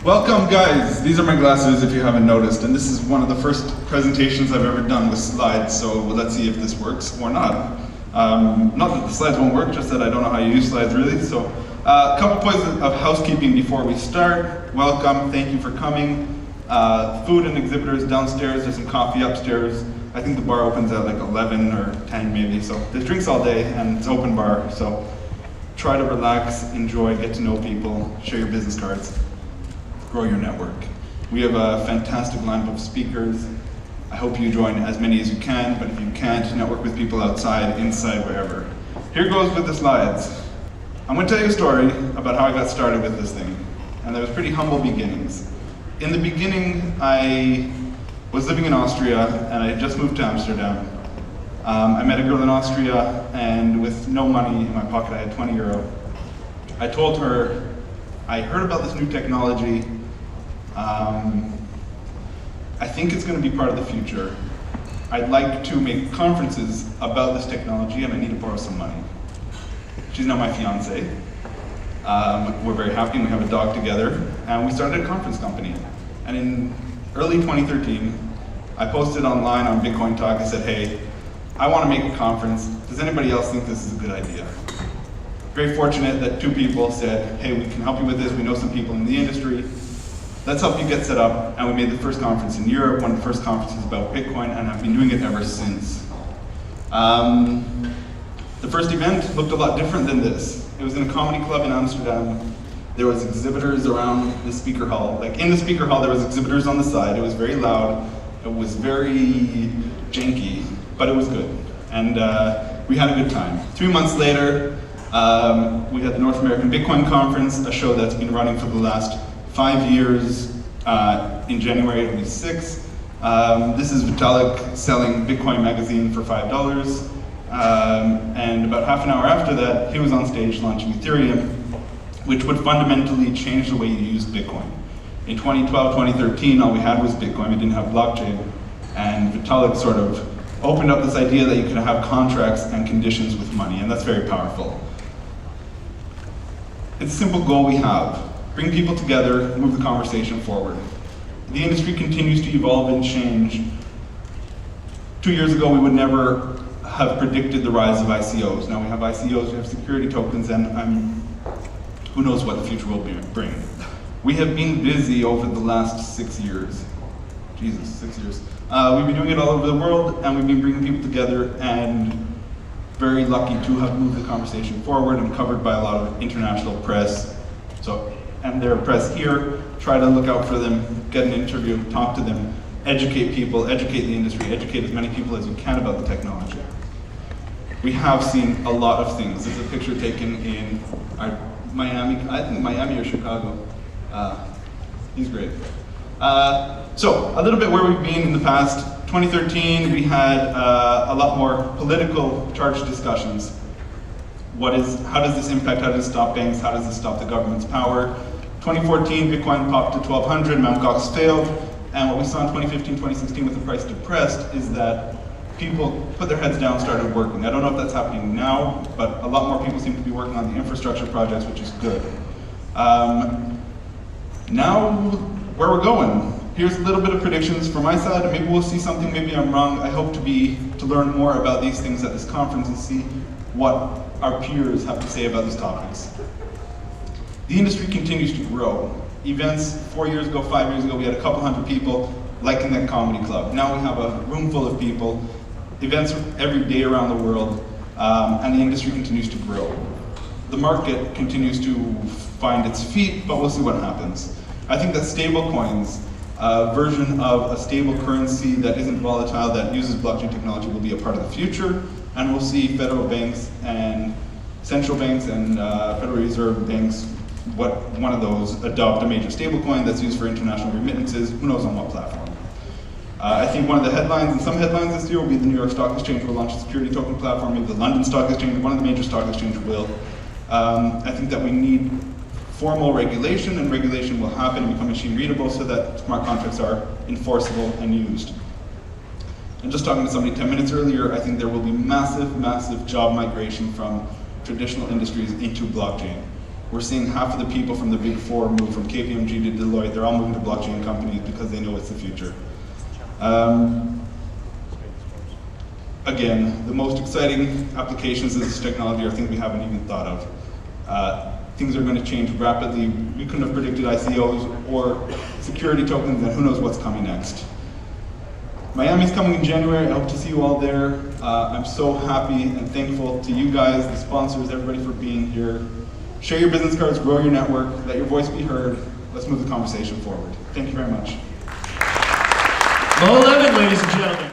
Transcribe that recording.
Welcome guys, these are my glasses if you haven't noticed, and this is one of the first presentations I've ever done with slides, so let's see if this works or not. Not that the slides won't work, just that I don't know how you use slides really. So a couple points of housekeeping before we start. Welcome, thank you for coming. Food and exhibitors downstairs, there's some coffee upstairs. I think the bar opens at like 11 or 10 maybe, so there's drinks all day and it's open bar, so try to relax, enjoy, get to know people, share your business cards. Grow your network. We have a fantastic lineup of speakers. I hope you join as many as you can, but if you can't, network with people outside, inside, wherever. Here goes with the slides. I'm going to tell you a story about how I got started with this thing, and there was pretty humble beginnings. In the beginning, I was living in Austria, and I had just moved to Amsterdam. I met a girl in Austria, and with no money in my pocket, I had 20 euro. I told her, I heard about this new technology. I think it's going to be part of the future. I'd like to make conferences about this technology and I need to borrow some money. She's now my fiance. We're very happy and we have a dog together, and we started a conference company. And in early 2013, I posted online on Bitcoin Talk. I said, hey, I want to make a conference. Does anybody else think this is a good idea? Very fortunate that 2 people said, hey, we can help you with this, we know some people in the industry. Let's help you get set up, and we made the first conference in Europe, one of the first conferences about Bitcoin, and I've been doing it ever since. The first event looked a lot different than this. It was in a comedy club in Amsterdam. There was exhibitors around the speaker hall. Like in the speaker hall, there was exhibitors on the side. It was very loud, it was very janky, but it was good. And we had a good time. 3 months later, we had the North American Bitcoin Conference, a show that's been running for the last 5 years. In January it'll be 6. This is Vitalik selling Bitcoin magazine for $5. And about half an hour after that, he was on stage launching Ethereum, which would fundamentally change the way you use Bitcoin. In 2012, 2013, all we had was Bitcoin, we didn't have blockchain. And Vitalik sort of opened up this idea that you could have contracts and conditions with money, and that's very powerful. It's a simple goal we have. Bring people together, move the conversation forward. The industry continues to evolve and change. 2 years ago, we would never have predicted the rise of ICOs. Now we have ICOs, we have security tokens, and who knows what the future will bring. We have been busy over the last 6 years. Jesus, 6 years. We've been doing it all over the world, and we've been bringing people together, and very lucky to have moved the conversation forward and covered by a lot of international press. And their press here, try to look out for them, get an interview, talk to them, educate people, educate the industry, educate as many people as you can about the technology. We have seen a lot of things. This is a picture taken in Miami, I think Miami or Chicago. He's great. So, a little bit where we've been in the past. 2013, we had a lot more political charged discussions. How does this impact, how does it stop banks, how does it stop the government's power? 2014, Bitcoin popped to 1,200, Mt. Gox failed, and what we saw in 2015, 2016 with the price depressed is that people put their heads down and started working. I don't know if that's happening now, but a lot more people seem to be working on the infrastructure projects, which is good. Now, where we're going. Here's a little bit of predictions from my side. Maybe we'll see something, maybe I'm wrong. I hope to learn more about these things at this conference and see what our peers have to say about these topics. The industry continues to grow. Events 4 years ago, 5 years ago, we had a couple hundred people, like in that comedy club. Now we have a room full of people, events every day around the world, and the industry continues to grow. The market continues to find its feet, but we'll see what happens. I think that stable coins, a version of a stable currency that isn't volatile, that uses blockchain technology, will be a part of the future, and we'll see federal banks and central banks and Federal Reserve banks, one of those, adopt a major stablecoin that's used for international remittances, who knows on what platform. I think one of the headlines, and some headlines this year, will be the New York Stock Exchange will launch a security token platform, maybe the London Stock Exchange, one of the major stock exchanges will. I think that we need formal regulation, and regulation will happen and become machine readable so that smart contracts are enforceable and used. And just talking to somebody 10 minutes earlier, I think there will be massive, massive job migration from traditional industries into blockchain. We're seeing half of the people from the Big Four move from KPMG to Deloitte. They're all moving to blockchain companies because they know it's the future. Again, the most exciting applications of this technology are things we haven't even thought of. Things are going to change rapidly. We couldn't have predicted ICOs or security tokens, and who knows what's coming next. Miami's coming in January. I hope to see you all there. I'm so happy and thankful to you guys, the sponsors, everybody for being here. Share your business cards, grow your network, let your voice be heard. Let's move the conversation forward. Thank you very much. Moe Levin, ladies and gentlemen.